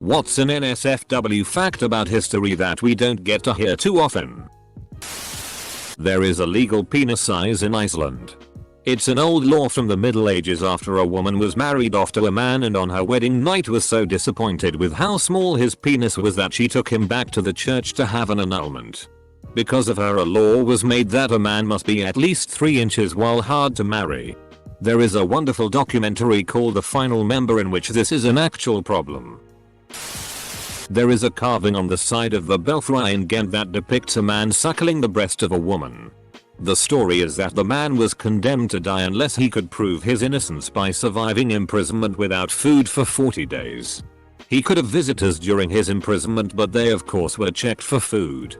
What's an NSFW fact about history that we don't get to hear too often? There is a legal penis size in Iceland. It's an old law from the Middle Ages after a woman was married off to a man and on her wedding night was so disappointed with how small his penis was that she took him back to the church to have an annulment. Because of her, a law was made that a man must be at least 3 inches while hard to marry. There is a wonderful documentary called The Final Member in which this is an actual problem. There is a carving on the side of the belfry in Ghent that depicts a man suckling the breast of a woman. The story is that the man was condemned to die unless he could prove his innocence by surviving imprisonment without food for 40 days. He could have visitors during his imprisonment, but they of course were checked for food.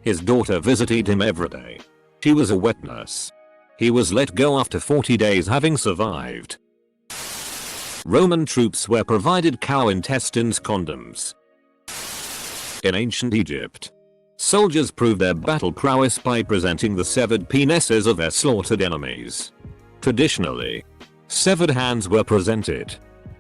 His daughter visited him every day. She was a wet nurse. He was let go after 40 days having survived. Roman troops were provided cow intestines condoms. In ancient Egypt, soldiers proved their battle prowess by presenting the severed penises of their slaughtered enemies. Traditionally, severed hands were presented.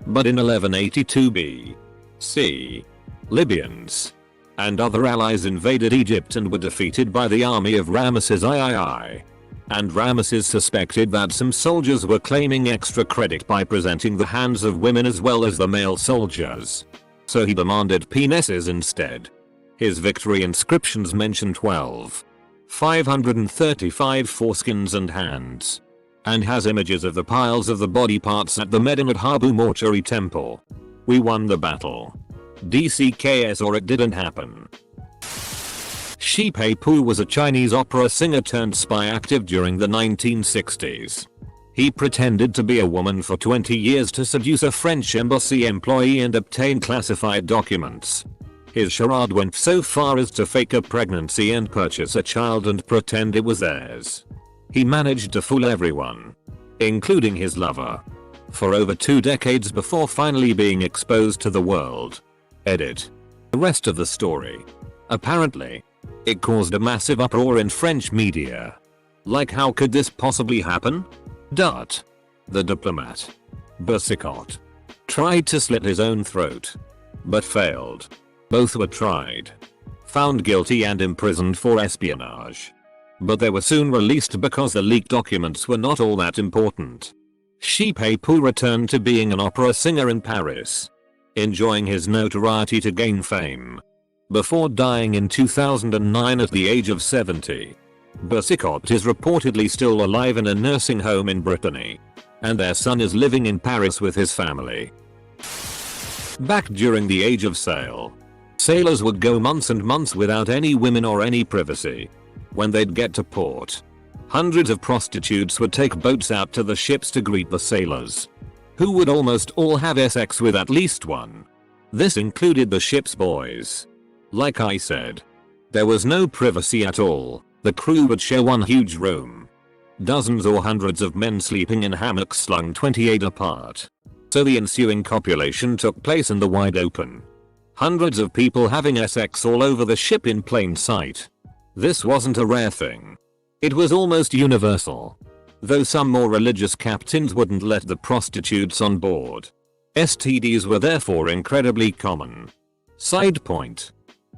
But in 1182 BC, Libyans and other allies invaded Egypt and were defeated by the army of Ramesses III. And Ramesses suspected that some soldiers were claiming extra credit by presenting the hands of women as well as the male soldiers. So he demanded penises instead. His victory inscriptions mention 535 foreskins and hands, and has images of the piles of the body parts at the Medinet Habu mortuary temple. We won the battle. DCKS, or it didn't happen. Shi Pei-pu was a Chinese opera singer turned spy active during the 1960s. He pretended to be a woman for 20 years to seduce a French embassy employee and obtain classified documents. His charade went so far as to fake a pregnancy and purchase a child and pretend it was theirs. He managed to fool everyone, including his lover, for over 2 decades before finally being exposed to the world. Edit. The rest of the story. Apparently, it caused a massive uproar in French media. Like, how could this possibly happen? The diplomat, Buchanan, tried to slit his own throat, but failed. Both were tried, found guilty and imprisoned for espionage. But they were soon released because the leaked documents were not all that important. Shi Pei-pu returned to being an opera singer in Paris, enjoying his notoriety to gain fame, before dying in 2009 at the age of 70. Buchanan is reportedly still alive in a nursing home in Brittany, and their son is living in Paris with his family. Back during the age of sail, sailors would go months and months without any women or any privacy. When they'd get to port, hundreds of prostitutes would take boats out to the ships to greet the sailors, who would almost all have sex with at least one. This included the ship's boys. Like I said, there was no privacy at all. The crew would share one huge room. Dozens or hundreds of men sleeping in hammocks slung 28 apart. So the ensuing copulation took place in the wide open. Hundreds of people having sex all over the ship in plain sight. This wasn't a rare thing. It was almost universal. Though some more religious captains wouldn't let the prostitutes on board. STDs were therefore incredibly common. Side point.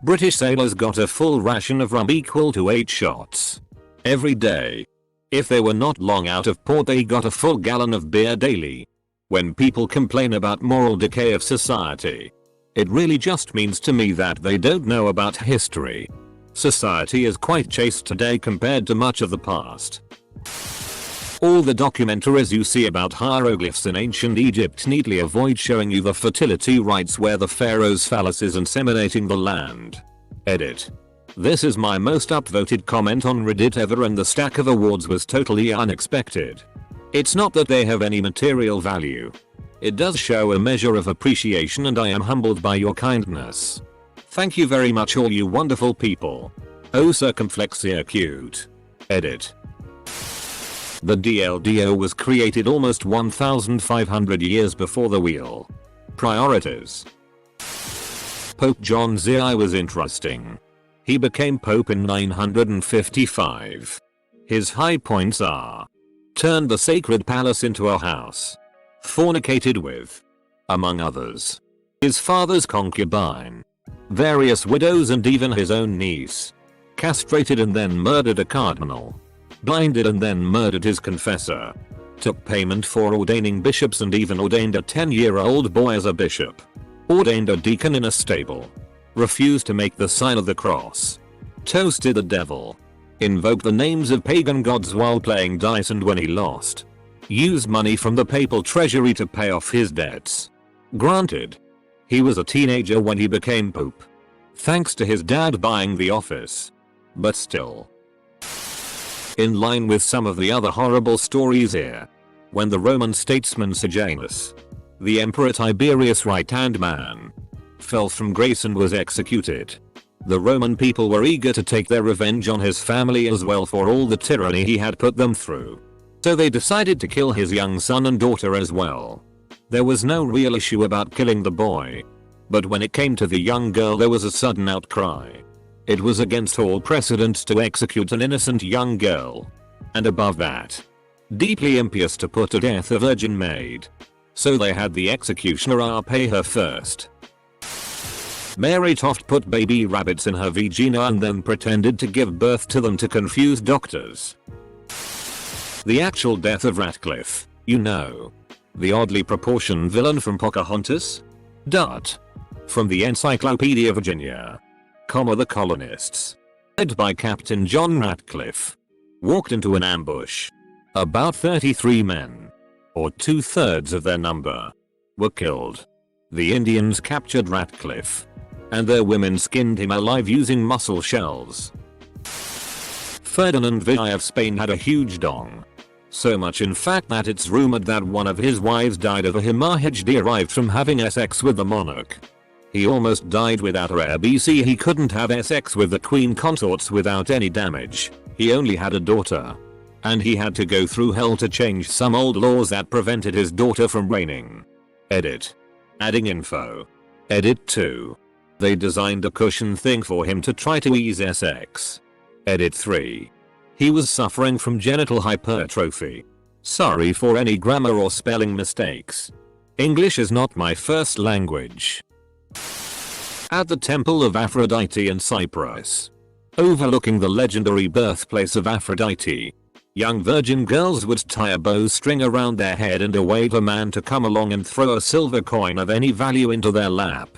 British sailors got a full ration of rum equal to 8 shots every day. If they were not long out of port, they got a full gallon of beer daily. When people complain about moral decay of society, it really just means to me that they don't know about history. Society is quite chaste today compared to much of the past. All the documentaries you see about hieroglyphs in ancient Egypt neatly avoid showing you the fertility rites where the pharaoh's phallus is inseminating the land. Edit. This is my most upvoted comment on Reddit ever, and the stack of awards was totally unexpected. It's not that they have any material value. It does show a measure of appreciation, and I am humbled by your kindness. Thank you very much, all you wonderful people. Oh, circumflexia cute. Edit. The DLDO was created almost 1,500 years before the wheel. Priorities. Pope John XI was interesting. He became Pope in 955. His high points are: turned the sacred palace into a house, fornicated with, among others, his father's concubine, various widows and even his own niece. Castrated and then murdered a cardinal. Blinded and then murdered his confessor. Took payment for ordaining bishops and even ordained a 10-year-old boy as a bishop. Ordained a deacon in a stable. Refused to make the sign of the cross. Toasted the devil. Invoked the names of pagan gods while playing dice, and when he lost, used money from the papal treasury to pay off his debts. Granted, he was a teenager when he became pope, thanks to his dad buying the office. But still. In line with some of the other horrible stories here, when the Roman statesman Sejanus, the Emperor Tiberius' right-hand man, fell from grace and was executed, the Roman people were eager to take their revenge on his family as well for all the tyranny he had put them through. So they decided to kill his young son and daughter as well. There was no real issue about killing the boy. But when it came to the young girl, there was a sudden outcry. It was against all precedent to execute an innocent young girl. And above that, deeply impious to put to death a virgin maid. So they had the executioner pay her first. Mary Toft put baby rabbits in her vagina and then pretended to give birth to them to confuse doctors. The actual death of Ratcliffe, you know. The oddly proportioned villain from Pocahontas? From the Encyclopedia Virginia. The colonists, led by Captain John Ratcliffe, walked into an ambush. About 33 men, or 2/3 of their number, were killed. The Indians captured Ratcliffe, and their women skinned him alive using mussel shells. Ferdinand VI of Spain had a huge dong. So much in fact that it's rumored that one of his wives died of a hemorrhage derived from having sex with the monarch. He almost died without her heir. BC he couldn't have sex with the queen consorts without any damage. He only had a daughter. And he had to go through hell to change some old laws that prevented his daughter from reigning. Edit. Adding info. Edit 2. They designed a cushion thing for him to try to ease sex. Edit 3. He was suffering from genital hypertrophy. Sorry for any grammar or spelling mistakes. English is not my first language. At the Temple of Aphrodite in Cyprus, overlooking the legendary birthplace of Aphrodite, young virgin girls would tie a bowstring around their head and await a man to come along and throw a silver coin of any value into their lap.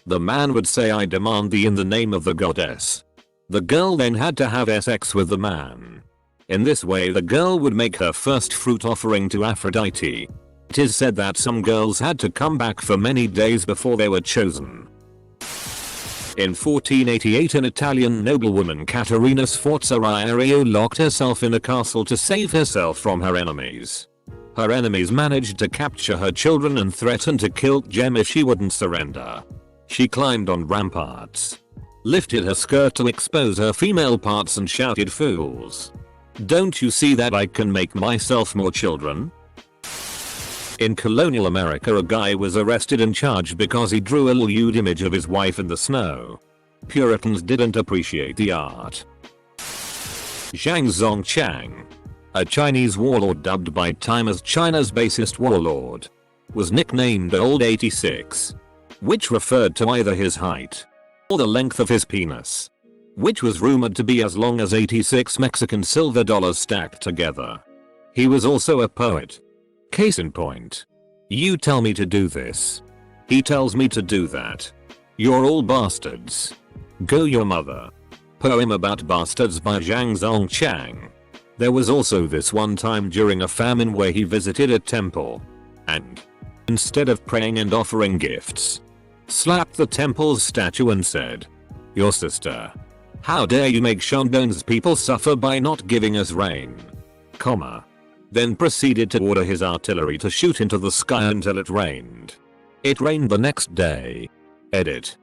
The man would say, "I demand thee in the name of the goddess." The girl then had to have sex with the man. In this way the girl would make her first fruit offering to Aphrodite. It is said that some girls had to come back for many days before they were chosen. In 1488 an Italian noblewoman, Katarina Schwarzeria, locked herself in a castle to save herself from her enemies. Her enemies managed to capture her children and threatened to kill Gem if she wouldn't surrender. She climbed on ramparts, lifted her skirt to expose her female parts and shouted, "Fools! Don't you see that I can make myself more children?" In colonial America a guy was arrested and charged because he drew a lewd image of his wife in the snow. Puritans didn't appreciate the art. Zhang Zongchang, a Chinese warlord dubbed by Time as China's basest warlord, was nicknamed Old 86, which referred to either his height or the length of his penis, which was rumored to be as long as 86 Mexican silver dollars stacked together. He was also a poet. Case in point. You tell me to do this. He tells me to do that. You're all bastards. Go your mother. Poem about bastards by Zhang Zongchang. There was also this one time during a famine where he visited a temple and, instead of praying and offering gifts, slapped the temple's statue and said, "Your sister. How dare you make Shandong's people suffer by not giving us rain?" Then proceeded to order his artillery to shoot into the sky until it rained. It rained the next day. Edit.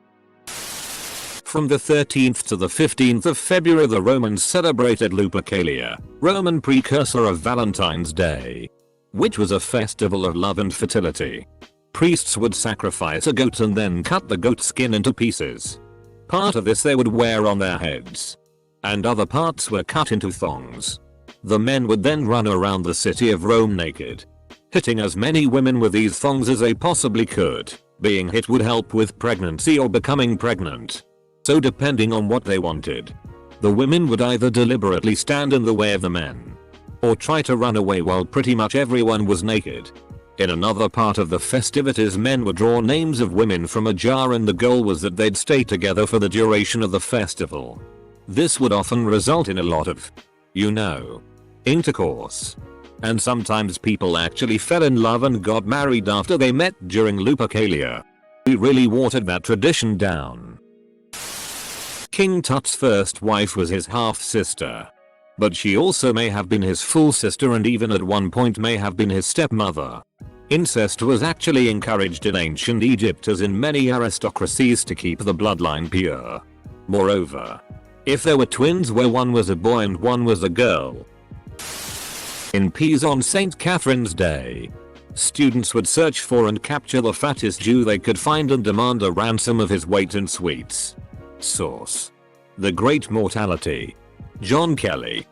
From the 13th to the 15th of February the Romans celebrated Lupercalia, Roman precursor of Valentine's Day, which was a festival of love and fertility. Priests would sacrifice a goat and then cut the goat skin into pieces. Part of this they would wear on their heads, and other parts were cut into thongs. The men would then run around the city of Rome naked, hitting as many women with these thongs as they possibly could. Being hit would help with pregnancy or becoming pregnant. So depending on what they wanted, the women would either deliberately stand in the way of the men, or try to run away while pretty much everyone was naked. In another part of the festivities, men would draw names of women from a jar and the goal was that they'd stay together for the duration of the festival. This would often result in a lot of, intercourse. And sometimes people actually fell in love and got married after they met during Lupercalia. We really watered that tradition down. King Tut's first wife was his half-sister, but she also may have been his full sister and even at one point may have been his stepmother. Incest was actually encouraged in ancient Egypt as in many aristocracies to keep the bloodline pure. Moreover, if there were twins where one was a boy and one was a girl. In Pisa on St. Catherine's Day, students would search for and capture the fattest Jew they could find and demand a ransom of his weight in sweets. Source: The Great Mortality. John Kelly.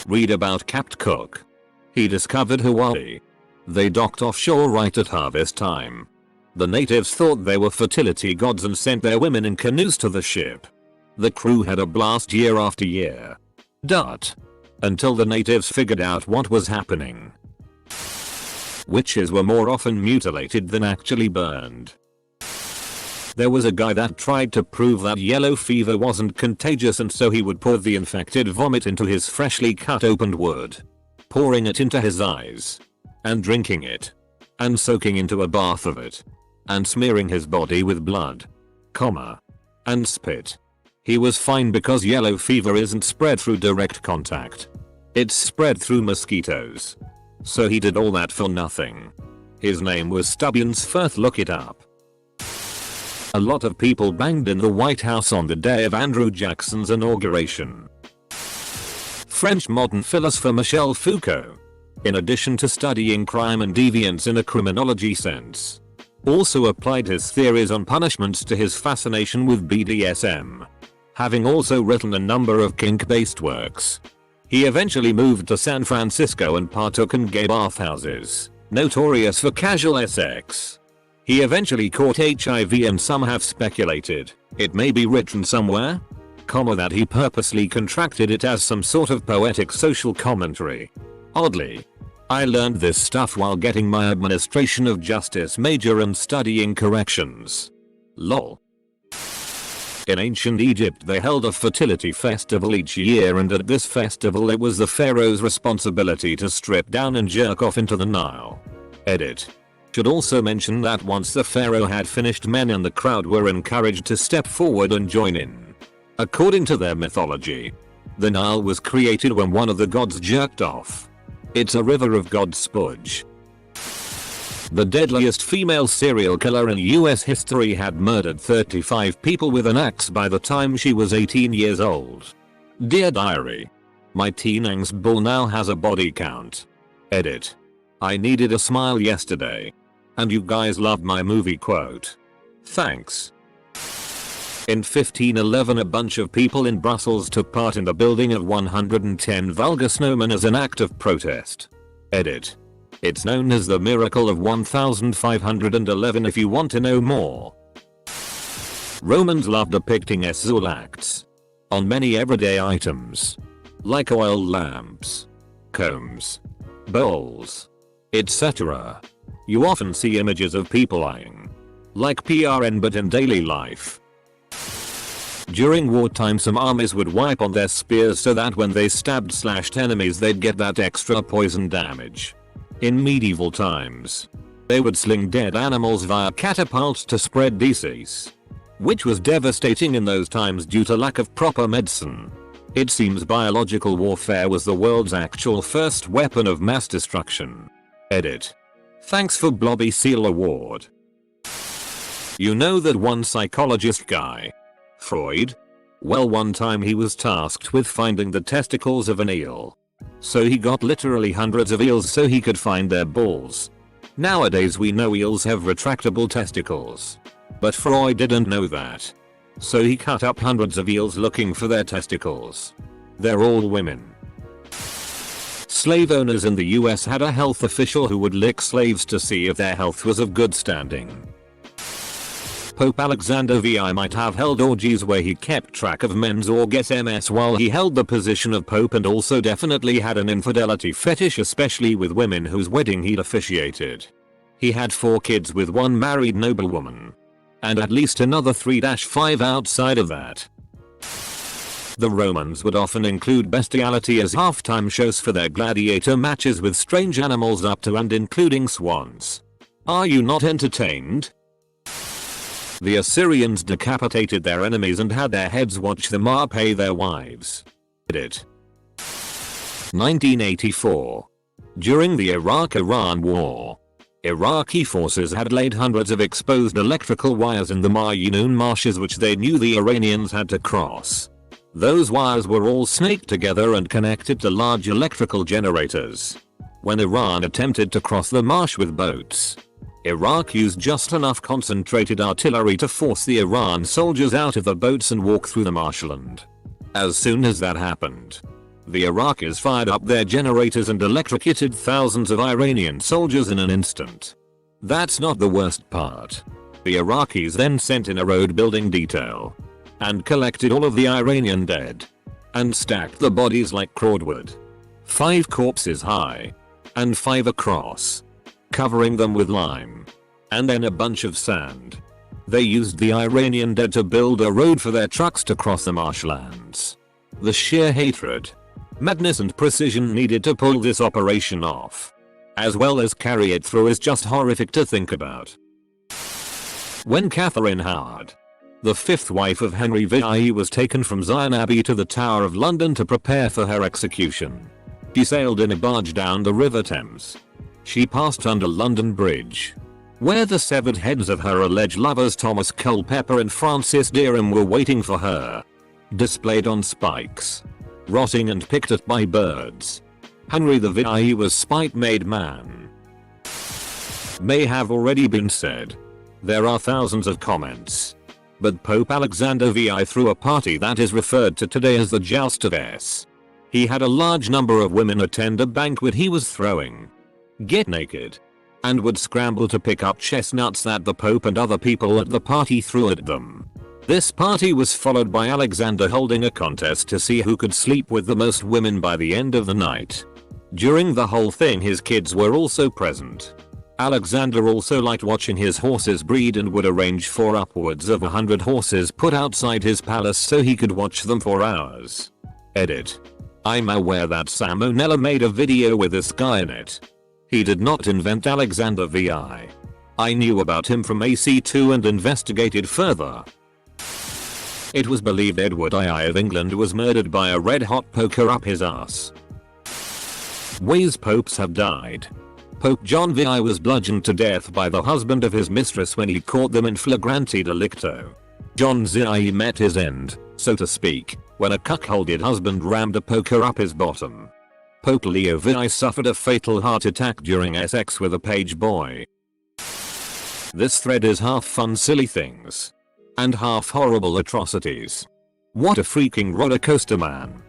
Read about Capt Cook. He discovered Hawaii. They docked offshore right at harvest time. The natives thought they were fertility gods and sent their women in canoes to the ship. The crew had a blast year after year. Until the natives figured out what was happening. Witches were more often mutilated than actually burned. There was a guy that tried to prove that yellow fever wasn't contagious, and so he would pour the infected vomit into his freshly cut opened wood, pouring it into his eyes, and drinking it, and soaking into a bath of it, and smearing his body with blood, and spit. He was fine because yellow fever isn't spread through direct contact. It's spread through mosquitoes. So he did all that for nothing. His name was Stubbians Firth, look it up. A lot of people banged in the White House on the day of Andrew Jackson's inauguration. French modern philosopher Michel Foucault, in addition to studying crime and deviance in a criminology sense, also applied his theories on punishments to his fascination with BDSM. Having also written a number of kink-based works, he eventually moved to San Francisco and partook in gay bathhouses, notorious for casual sex. He eventually caught HIV, and some have speculated it may be written somewhere, that he purposely contracted it as some sort of poetic social commentary. Oddly, I learned this stuff while getting my administration of justice major and studying corrections. Lol. In ancient Egypt they held a fertility festival each year, and at this festival it was the pharaoh's responsibility to strip down and jerk off into the Nile. Edit. Should also mention that once the pharaoh had finished, men in the crowd were encouraged to step forward and join in. According to their mythology, the Nile was created when one of the gods jerked off. It's a river of god spudge. The deadliest female serial killer in US history had murdered 35 people with an axe by the time she was 18 years old. Dear Diary, my teen angst bull now has a body count. Edit. I needed a smile yesterday. And you guys loved my movie quote. Thanks. In 1511 a bunch of people in Brussels took part in the building of 110 vulgar snowmen as an act of protest. Edit. It's known as the Miracle of 1511 if you want to know more. Romans loved depicting sexual acts on many everyday items, like oil lamps, combs, bowls, etc. You often see images of people eyeing, like PRN, but in daily life. During wartime some armies would wipe on their spears so that when they stabbed/slashed enemies they'd get that extra poison damage. In medieval times, they would sling dead animals via catapults to spread disease, which was devastating in those times due to lack of proper medicine. It seems biological warfare was the world's actual first weapon of mass destruction. Edit. Thanks for Blobby Seal Award. You know that one psychologist guy, Freud? Well, one time he was tasked with finding the testicles of an eel. So he got literally hundreds of eels so he could find their balls. Nowadays we know eels have retractable testicles. But Freud didn't know that. So he cut up hundreds of eels looking for their testicles. They're all women. Slave owners in the US had a health official who would lick slaves to see if their health was of good standing. Pope Alexander VI might have held orgies where he kept track of men's org SMS while he held the position of Pope, and also definitely had an infidelity fetish, especially with women whose wedding he'd officiated. He had 4 kids with 1 married noblewoman. And at least another 3-5 outside of that. The Romans would often include bestiality as halftime shows for their gladiator matches with strange animals up to and including swans. Are you not entertained? The Assyrians decapitated their enemies and had their heads watch them pay their wives. Edit. 1984. During the Iraq-Iran War, Iraqi forces had laid hundreds of exposed electrical wires in the Maynoon marshes which they knew the Iranians had to cross. Those wires were all snaked together and connected to large electrical generators. When Iran attempted to cross the marsh with boats, Iraq used just enough concentrated artillery to force the Iran soldiers out of the boats and walk through the marshland. As soon as that happened, the Iraqis fired up their generators and electrocuted thousands of Iranian soldiers in an instant. That's not the worst part. The Iraqis then sent in a road building detail and collected all of the Iranian dead and stacked the bodies like cordwood, 5 corpses high and 5 across, covering them with lime and then a bunch of sand. They used the Iranian dead to build a road for their trucks to cross the marshlands. The sheer hatred, madness and precision needed to pull this operation off, as well as carry it through, is just horrific to think about. When Catherine Howard, the 5th wife of Henry VI, was taken from Zion Abbey to the Tower of London to prepare for her execution, she sailed in a barge down the River Thames. She passed under London Bridge, where the severed heads of her alleged lovers Thomas Culpeper and Francis Derham were waiting for her, displayed on spikes, rotting and picked at by birds. Henry VI was spite-made man. May have already been said. There are thousands of comments. But Pope Alexander VI threw a party that is referred to today as the Joust of S. He had a large number of women attend a banquet he was throwing, get naked, and would scramble to pick up chestnuts that the Pope and other people at the party threw at them. This party was followed by Alexander holding a contest to see who could sleep with the most women by the end of the night. During the whole thing his kids were also present. Alexander also liked watching his horses breed and would arrange for upwards of 100 horses put outside his palace so he could watch them for hours. Edit. I'm aware that Salmonella made a video with this guy in it. He did not invent Alexander VI. I knew about him from AC2 and investigated further. It was believed Edward II of England was murdered by a red-hot poker up his ass. Ways popes have died. Pope John VI was bludgeoned to death by the husband of his mistress when he caught them in flagrante delicto. John VI met his end, so to speak, when a cuckolded husband rammed a poker up his bottom. Pope Leo VI suffered a fatal heart attack during sex with a page boy. This thread is half fun silly things and half horrible atrocities. What a freaking rollercoaster, man.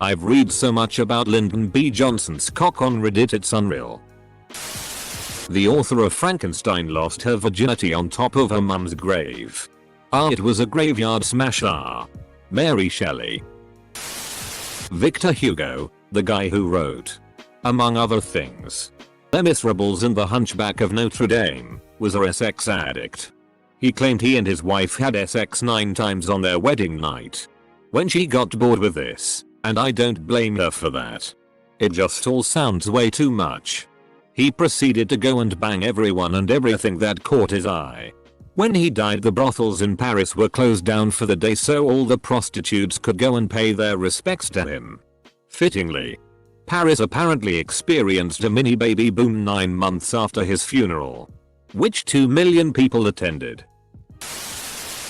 I've read so much about Lyndon B. Johnson's cock on Reddit, it's unreal. The author of Frankenstein lost her virginity on top of her mum's grave. It was a graveyard smash. Mary Shelley. Victor Hugo, the guy who wrote, among other things, Les Miserables and The Hunchback of Notre Dame, was a sex addict. He claimed he and his wife had sex 9 times on their wedding night. When she got bored with this, and I don't blame her for that, it just all sounds way too much. He proceeded to go and bang everyone and everything that caught his eye. When he died, the brothels in Paris were closed down for the day so all the prostitutes could go and pay their respects to him. Fittingly, Paris apparently experienced a mini baby boom 9 months after his funeral, which 2 million people attended.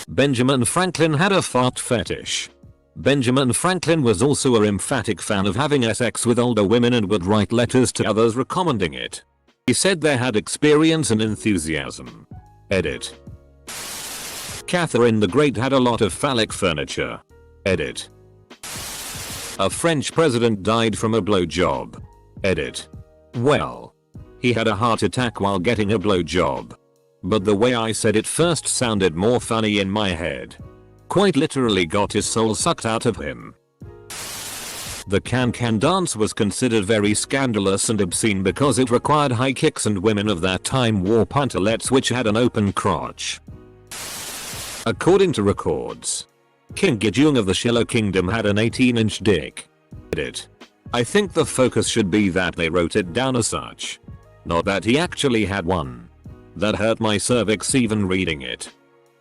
Benjamin Franklin had a fart fetish. Benjamin Franklin was also a emphatic fan of having sex with older women and would write letters to others recommending it. He said they had experience and enthusiasm. Edit. Catherine the Great had a lot of phallic furniture. Edit. A French president died from a blowjob. Edit. Well, he had a heart attack while getting a blowjob. but the way I said it first sounded more funny in my head. Quite literally got his soul sucked out of him. The can-can dance was considered very scandalous and obscene because it required high kicks, and women of that time wore pantalettes which had an open crotch. According to records, King Gejung of the Shilla Kingdom had an 18-inch dick. I think the focus should be that they wrote it down as such. Not that he actually had one. That hurt my cervix even reading it.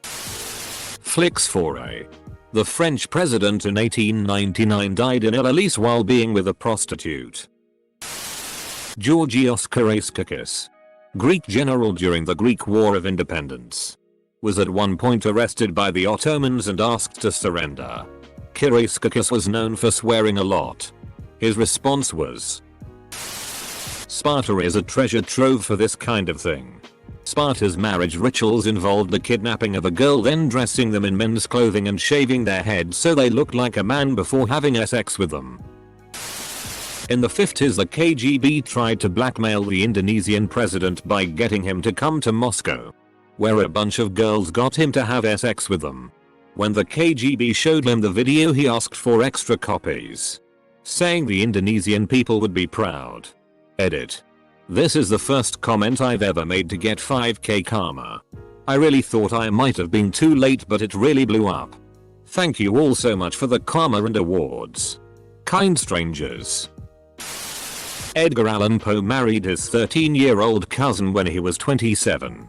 Flicks foray. The French president in 1899 died in Ellis while being with a prostitute. Georgios Karaskakis, Greek general during the Greek War of Independence, was at one point arrested by the Ottomans and asked to surrender. Karaskakis was known for swearing a lot. His response was, "Sparta is a treasure trove for this kind of thing." Sparta's marriage rituals involved the kidnapping of a girl, then dressing them in men's clothing and shaving their heads so they looked like a man before having sex with them. In the 50s, the KGB tried to blackmail the Indonesian president by getting him to come to Moscow, where a bunch of girls got him to have sex with them. When the KGB showed him the video, he asked for extra copies, saying the Indonesian people would be proud. Edit. This is the first comment I've ever made to get 5k karma. I really thought I might have been too late, but it really blew up. Thank you all so much for the karma and awards. Kind strangers. Edgar Allan Poe married his 13-year-old cousin when he was 27.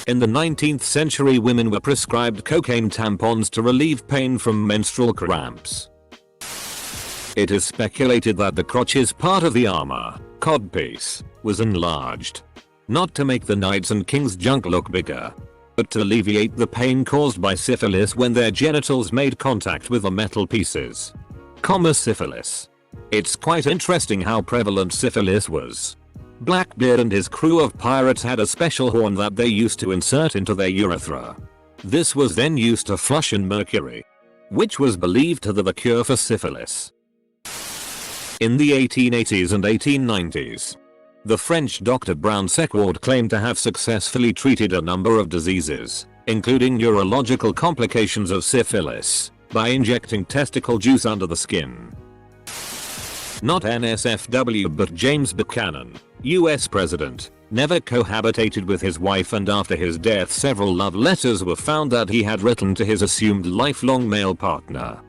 In the 19th century, women were prescribed cocaine tampons to relieve pain from menstrual cramps. It is speculated that the crotches part of the armor, codpiece, was enlarged. Not to make the knights and kings' junk look bigger, but to alleviate the pain caused by syphilis when their genitals made contact with the metal pieces. Syphilis. It's quite interesting how prevalent syphilis was. Blackbeard and his crew of pirates had a special horn that they used to insert into their urethra. This was then used to flush in mercury, which was believed to be the cure for syphilis. In the 1880s and 1890s, the French Dr. Brown-Sequard claimed to have successfully treated a number of diseases, including neurological complications of syphilis, by injecting testicle juice under the skin. Not NSFW but James Buchanan, US President, never cohabitated with his wife, and after his death several love letters were found that he had written to his assumed lifelong male partner.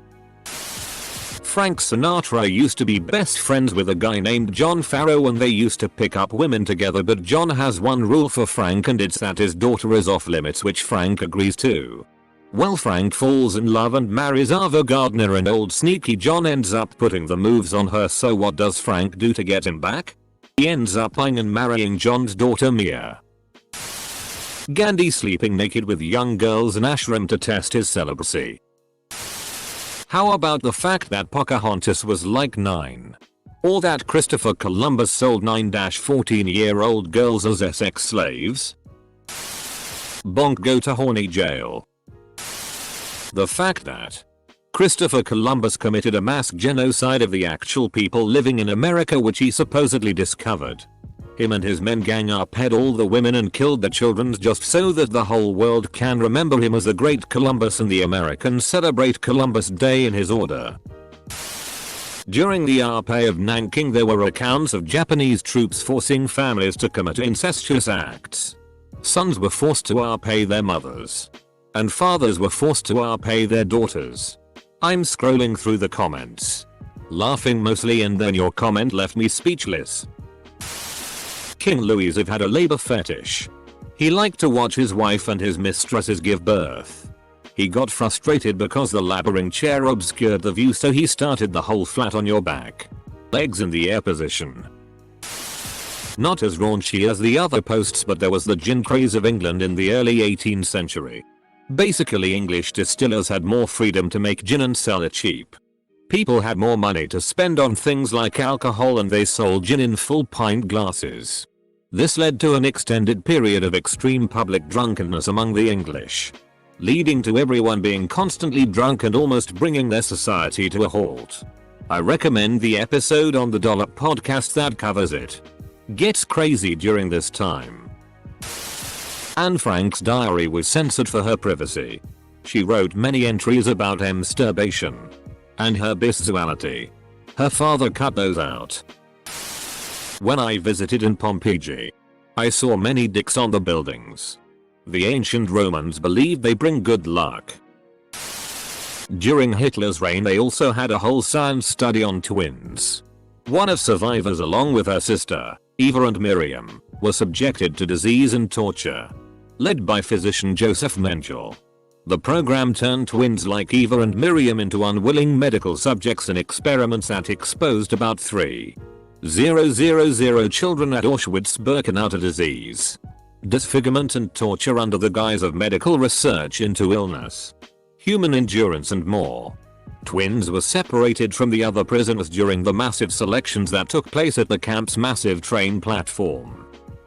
Frank Sinatra used to be best friends with a guy named John Farrow, and they used to pick up women together, but John has one rule for Frank, and it's that his daughter is off limits, which Frank agrees to. Well, Frank falls in love and marries Ava Gardner, and old sneaky John ends up putting the moves on her, so what does Frank do to get him back? He ends up buying and marrying John's daughter Mia. Gandhi sleeping naked with young girls in ashram to test his celibacy. How about the fact that Pocahontas was like 9? Or that Christopher Columbus sold 9-14-year-old girls as sex slaves? Bonk, go to horny jail. The fact that Christopher Columbus committed a mass genocide of the actual people living in America, which he supposedly discovered. Him and his men gang up, had all the women and killed the children just so that the whole world can remember him as the great Columbus, and the Americans celebrate Columbus Day in his honor. During the RPA of Nanking, there were accounts of Japanese troops forcing families to commit incestuous acts. Sons were forced to RPA their mothers, and fathers were forced to RPA their daughters. I'm scrolling through the comments, laughing mostly, and then your comment left me speechless. King Louis had a labor fetish. He liked to watch his wife and his mistresses give birth. He got frustrated because the laboring chair obscured the view, so he started the whole flat on your back, legs in the air position. Not as raunchy as the other posts, but there was the gin craze of England in the early 18th century. Basically, English distillers had more freedom to make gin and sell it cheap. People had more money to spend on things like alcohol, and they sold gin in full pint glasses. This led to an extended period of extreme public drunkenness among the English, leading to everyone being constantly drunk and almost bringing their society to a halt. I recommend the episode on the Dollop podcast that covers it. Gets crazy during this time. Anne Frank's diary was censored for her privacy. She wrote many entries about masturbation and her bestiality. Her father cut those out. When I visited in Pompeii, I saw many dicks on the buildings. The ancient Romans believed they bring good luck. During Hitler's reign they also had a whole science study on twins. One of survivors along with her sister, Eva and Miriam, were subjected to disease and torture. Led by physician Joseph Mengele. The program turned twins like Eva and Miriam into unwilling medical subjects in experiments that exposed about 3,000 children at Auschwitz-Birkenau to disease, disfigurement and torture under the guise of medical research into illness, human endurance and more. Twins were separated from the other prisoners during the massive selections that took place at the camp's massive train platform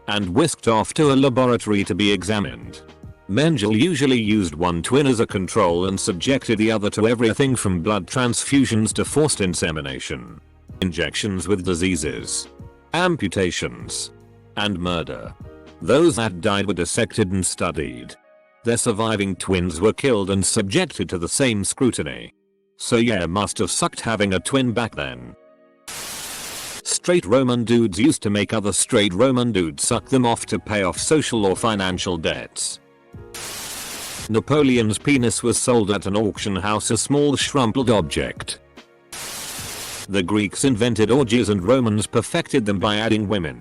and whisked off to a laboratory to be examined. Mengele usually used one twin as a control and subjected the other to everything from blood transfusions to forced insemination, injections with diseases, amputations, and murder. Those that died were dissected and studied. Their surviving twins were killed and subjected to the same scrutiny. So yeah, must have sucked having a twin back then. Straight Roman dudes used to make other straight Roman dudes suck them off to pay off social or financial debts. Napoleon's penis was sold at an auction house, a small shrumpled object. The Greeks invented orgies and Romans perfected them by adding women.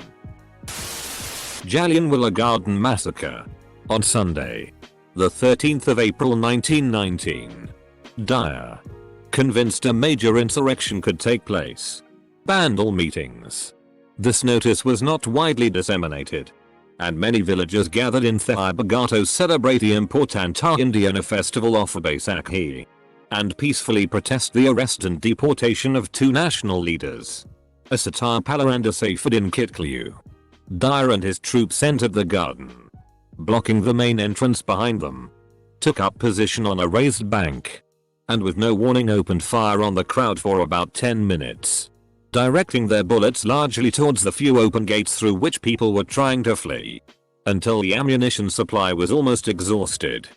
Jalian Willa Garden Massacre. On Sunday, the 13th of April 1919. Dyer. Convinced a major insurrection could take place. Banned all meetings. This notice was not widely disseminated, and many villagers gathered in Thaibaga to celebrate the Importante Indiana festival of Massacre and peacefully protest the arrest and deportation of 2 national leaders, Asatar Pala and Saifuddin Kitkliu. Dyer and his troops entered the garden, blocking the main entrance behind them, took up position on a raised bank, and with no warning opened fire on the crowd for about 10 minutes. Directing their bullets largely towards the few open gates through which people were trying to flee, until the ammunition supply was almost exhausted.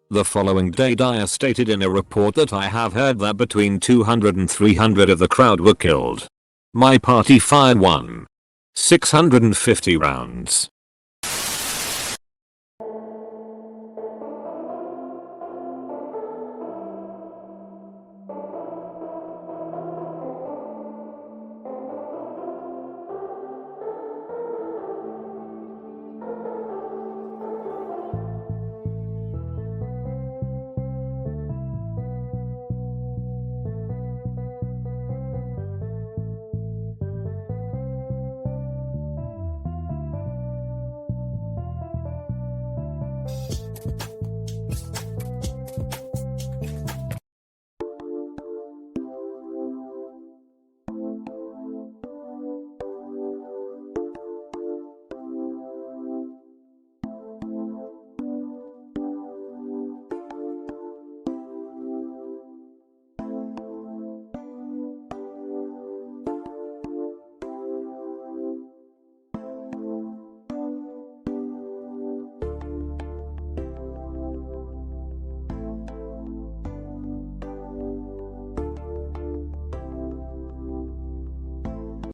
The following day Dyer stated in a report that I have heard that between 200 and 300 of the crowd were killed. My party fired 650 rounds.